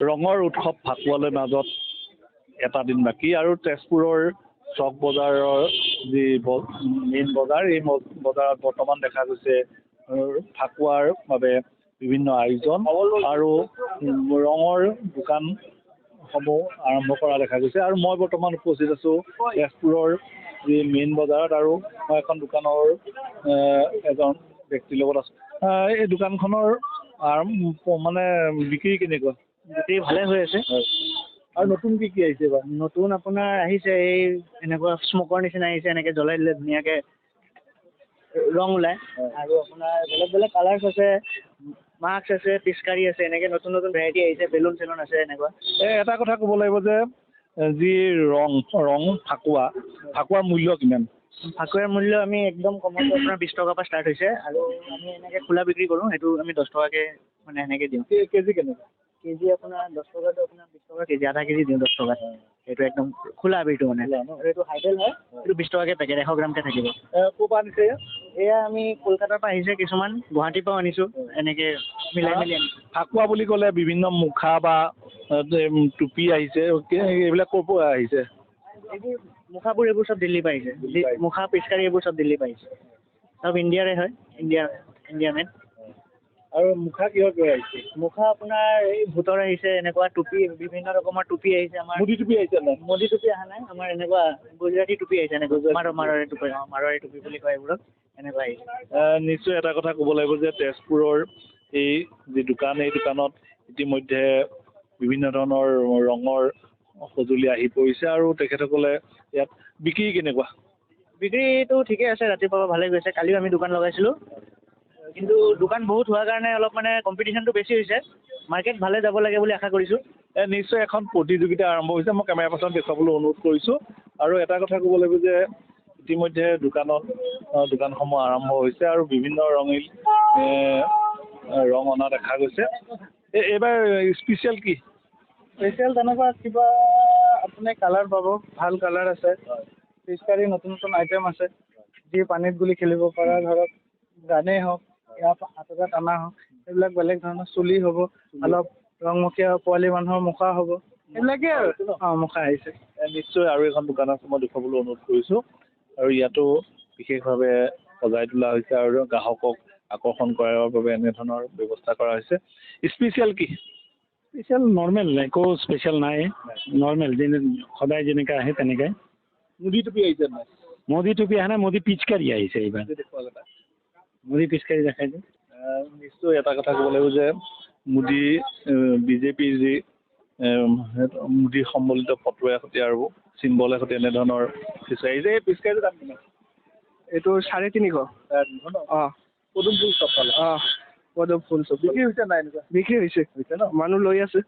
ৰঙৰ উৎসৱ ফাকুৱালৈ মাজত এটা দিন বাকী আৰু তেজপুৰৰ চক বজাৰৰ যি মেইন বজাৰ এই বজাৰত বৰ্তমান দেখা গৈছে ফাকুৱাৰ বাবে বিভিন্ন আয়োজন আৰু ৰঙৰ দোকানসমূহ আৰম্ভ কৰা দেখা গৈছে আৰু মই বৰ্তমান উপস্থিত আছোঁ তেজপুৰৰ যি মেইন বজাৰত আৰু মই এখন দোকানৰ এজন ব্যক্তিৰ লগত আছোঁ এই দোকানখনৰ মানে বিক্ৰী কেনেকুৱা বিক্ৰী ভালে হৈ আছে আৰু নতুন কি আহিছে এইবাৰ নতুন আপোনাৰ আহিছে এই এনেকুৱা স্মকৰ নিচিনা আহিছে এনেকৈ জ্বলাই দিলে ধুনীয়াকৈ ৰং ওলায় আৰু আপোনাৰ বেলেগ বেলেগ কালাৰ্ছ আছে মাস্ক আছে পিচকাৰী আছে এনেকৈ নতুন নতুন ভেৰাইটি আহিছে বেলুন চেলুন আছে এনেকুৱা এটা কথা ক'ব লাগিব যে যি ৰং ফাকুৱাৰ মূল্য কিমান ফাকুৱাৰ মূল্য আমি একদম কমতে আপোনাৰ 20 টকাৰ পৰা ষ্টাৰ্ট হৈছে আৰু আমি এনেকৈ খোলা বিক্ৰী কৰোঁ সেইটো আমি 10 টকাকৈ মানে এনেকৈ দিওঁ কেজি কেনেকুৱা কেজি আপোনাৰ 10 টকাটো আপোনাৰ 20 টকা কেজি আধা কেজি দিওঁ 10 টকাত সেইটো একদম খোলা বিটো মানে আৰু এইটো হাইডেল হয় এইটো 20 টকাকৈ পেকেট 100 গ্ৰামকৈ থাকিব ক'ৰ পৰা আনিছে এয়া আমি কলকাতাৰ পৰা আহিছে কিছুমান গুৱাহাটীৰ পৰাও আনিছোঁ এনেকৈ মিলাই মেলি আনিছোঁ ফাকুৱা বুলি ক'লে বিভিন্ন মুখা বা টুপি আহিছে এইবিলাক ক'ৰ পৰা আহিছে এইবোৰ মুখাবোৰ এইবোৰ চব দিল্লীৰ পৰা আহিছে মুখা পিচকাৰী এইবোৰ চব দিল্লীৰ পৰা আহিছে চব ইণ্ডিয়াৰে হয় ইণ্ডিয়া মেড আৰু মুখা কিহৰ পৰা আহিছে মুখা আপোনাৰ এই ভূতৰ আহিছে এনেকুৱা টুপি বিভিন্ন ৰকমৰ টুপি আহিছে আমাৰ মোদী টুপি আহিছে নাই মোদী টুপি অহা নাই আমাৰ এনেকুৱা গুজৰাটী টুপি আহিছে এনেকুৱা মাৰোৱাৰী টুপি মাৰোৱাৰী টুপি বুলি কয় এইবোৰক এনেকুৱা আহিছে নিশ্চয় এটা কথা ক'ব লাগিব যে তেজপুৰৰ এই যি দোকান এই দোকানত ইতিমধ্যে বিভিন্ন ধৰণৰ ৰঙৰ সঁজুলি আহি পৰিছে আৰু তেখেতসকলে ইয়াত বিক্ৰী কেনেকুৱা বিক্ৰীটো ঠিকে আছে ৰাতিপুৱা ভালে গৈছে কালিও আমি দোকান লগাইছিলোঁ কিন্তু দোকান বহুত হোৱাৰ কাৰণে অলপ মানে কম্পিটিশ্যনটো বেছি হৈছে মাৰ্কেট ভালে যাব লাগে বুলি আশা কৰিছোঁ নিশ্চয় এখন প্ৰতিযোগিতা আৰম্ভ হৈছে মই কেমেৰা পাৰ্চন দেখুৱাবলৈ অনুৰোধ কৰিছোঁ আৰু এটা কথা ক'ব লাগিব যে ইতিমধ্যে দোকানসমূহ আৰম্ভ হৈছে আৰু বিভিন্ন ৰঙিল ৰং অনা দেখা গৈছে এইবাৰ স্পেচিয়েল কি স্পেচিয়েল তেনেকুৱা কিবা আপুনি কালাৰ পাব ভাল কালাৰ আছে পিচকাৰী নতুন নতুন আইটেম আছে যি পানীত গুলি খেলিব পৰা ধৰক গানেই হওক ইয়াৰ পৰা হাতত টানা হওক এইবিলাক বেলেগ ধৰণৰ চুলি হ'ব অলপ ৰংমুখীয়া পোৱালি মানুহৰ মুখা হ'ব এইবিলাকেই আৰু মুখা আহিছে নিশ্চয় আৰু এখন দোকান আছে মই দেখুৱাবলৈ অনুৰোধ কৰিছোঁ আৰু ইয়াতো বিশেষভাৱে সজাই তোলা হৈছে আৰু গ্ৰাহকক আকৰ্ষণ কৰাৰ বাবে এনেধৰণৰ ব্যৱস্থা কৰা হৈছে স্পেচিয়েল কি স্পেচিয়েল নৰ্মেল একো স্পেচিয়েল নাই নৰ্মেল সদায় যেনেকৈ আহে তেনেকৈ মোদী টুপি আহিছে নাই মোদী টুপি অহা নাই মোদী পিচকাৰী আহিছে এইবাৰ মোদী পিচকাৰী দেখাই দিওঁ নিশ্চয় এটা কথা ক'ব লাগিব যে মোদী বিজেপিৰ যি মোদী সম্বলিত ফটোৰে সৈতে আৰু চিম্বলে সৈতে এনেধৰণৰ পিচকাৰী আহিছে এই পিচকাৰীটোৰ দাম কিমান এইটো 350 অঁ পদুম ফুল চব পালে অঁ পদুম ফুল চব বিক্ৰী হৈছে নাই এনেকুৱা বিক্ৰী হৈছে ন মানুহ লৈ আছে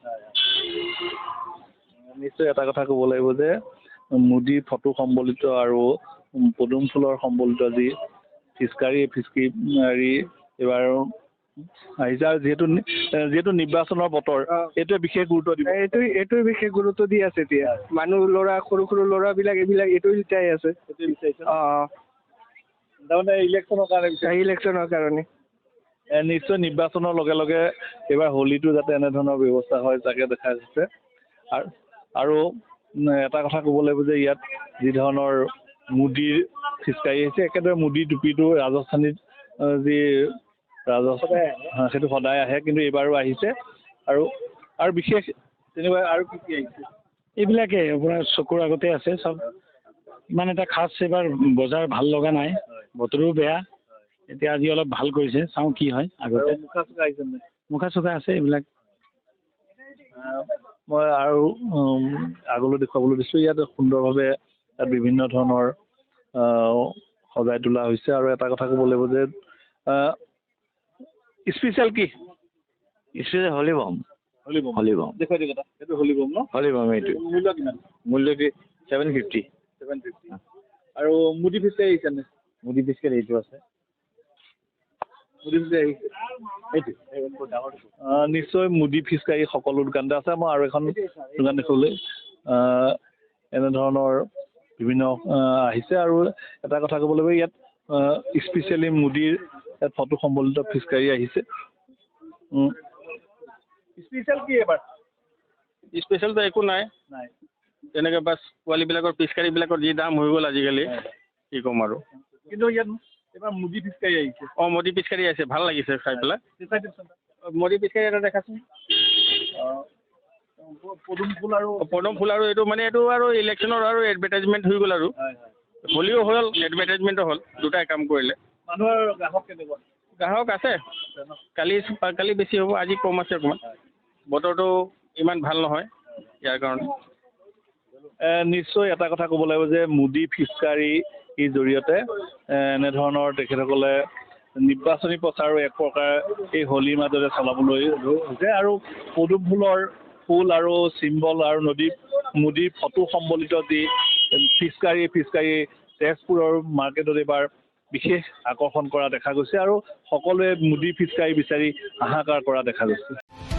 নিশ্চয় এটা কথা ক'ব লাগিব যে মোদী ফটো সম্বলিত আৰু পদুম ফুলৰ সম্বলিত যি ফিচকাৰী এইবাৰ আহিছে আৰু যিহেতু নিৰ্বাচনৰ বতৰ এইটোৱে বিশেষ গুৰুত্ব দিব এইটোৱে বিশেষ গুৰুত্ব দি আছে এতিয়া মানুহ ল'ৰা সৰু সৰু ল'ৰাবিলাক এইবিলাক এইটোৱে বিচাৰি আছে অঁ তাৰমানে ইলেকশ্যনৰ কাৰণে নিশ্চয় নিৰ্বাচনৰ লগে লগে এইবাৰ হোলীটো যাতে এনেধৰণৰ ব্যৱস্থা হয় তাকে দেখা যাচ্ছে আৰু এটা কথা ক'ব লাগিব যে ইয়াত যি ধৰণৰ মোদীৰ ফিচকাৰী আহিছে একেদৰে মোদী টুপিটো ৰাজস্থানীত যি সেইটো সদায় আহে কিন্তু এইবাৰো আহিছে আৰু বিশেষ তেনেকুৱা আৰু কি আহিছে এইবিলাকেই আপোনাৰ চকুৰ আগতে আছে চব ইমান এটা খাচ এইবাৰ বজাৰ ভাল লগা নাই বতৰো বেয়া এতিয়া আজি অলপ ভাল কৰিছে চাওঁ কি হয় আগতে মুখা চুখা আহিছে নাই মুখা চুখা আছে এইবিলাক মই আৰু আগলৈ দেখুৱাবলৈ দিছোঁ ইয়াত সুন্দৰভাৱে তাত বিভিন্ন ধৰণৰ সজাই তোলা হৈছে আৰু এটা কথা ক'ব লাগিব যে স্পেচিয়েল কি স্পেচিয়েল হলি বম দেখুৱাই দিয়ক এটা সেইটো হলি বম ন হলি বম এইটো মূল্য কিমান মূল্য কি 750 আৰু মোদী ফিচকাৰী আহিছে নে মোদী পিচকাৰী এইটো আছে নিশ্চয় মোদী ফিচকাৰী সকলো দোকানতে আছে মই আৰু এখন দোকান দেখুৱাবলৈ এনেধৰণৰ বিভিন্ন আহিছে আৰু এটা কথা ক'ব লাগিব ইয়াত স্পেচিয়েলি মোদীৰ ফটো সম্বলিত ফিচকাৰী আহিছে স্পেচিয়েল কি এবাৰ স্পেচিয়েলটো একো নাই নাই তেনেকৈ বাছ পোৱালিবিলাকৰ পিচকাৰীবিলাকৰ যি দাম হৈ গ'ল আজিকালি কি ক'ম আৰু কিন্তু ইয়াত এইবাৰ মুদি ফিচকাৰী আহিছে অঁ মোদী পিচকাৰী আছে ভাল লাগিছে খাই পেলাই মোদী পিচকাৰী এটা দেখাচোন পদুম ফুল আৰু পদুম ফুল আৰু এইটো মানে এইটো আৰু ইলেকশ্যনৰ আৰু এডভাৰটাইজমেণ্ট হৈ গ'ল আৰু হ'লিও হ'ল এডভাৰটাইজমেণ্টো হ'ল দুটাই কাম কৰিলে মানুহৰ গ্ৰাহক কেনেকুৱা গ্ৰাহক আছে কালি বেছি হ'ব আজি কম আছে অকণমান বতৰটো ইমান ভাল নহয় ইয়াৰ কাৰণে নিশ্চয় এটা কথা ক'ব লাগিব যে মুদি ফিচকাৰীৰ জৰিয়তে এনেধৰণৰ তেখেতসকলে নিৰ্বাচনী প্ৰচাৰো এক প্ৰকাৰ এই হোলীৰ মাজতে চলাবলৈ হৈছে আৰু পদুম ফুল আৰু চিম্বল আৰু মুদিৰ ফটো সম্বলিত যি ফিচকাৰী তেজপুৰৰ মাৰ্কেটত এইবাৰ বিশেষ আকৰ্ষণ কৰা দেখা গৈছে আৰু সকলোৱে মুদি ফিচকাৰী বিচাৰি হাহাকাৰ কৰা দেখা গৈছে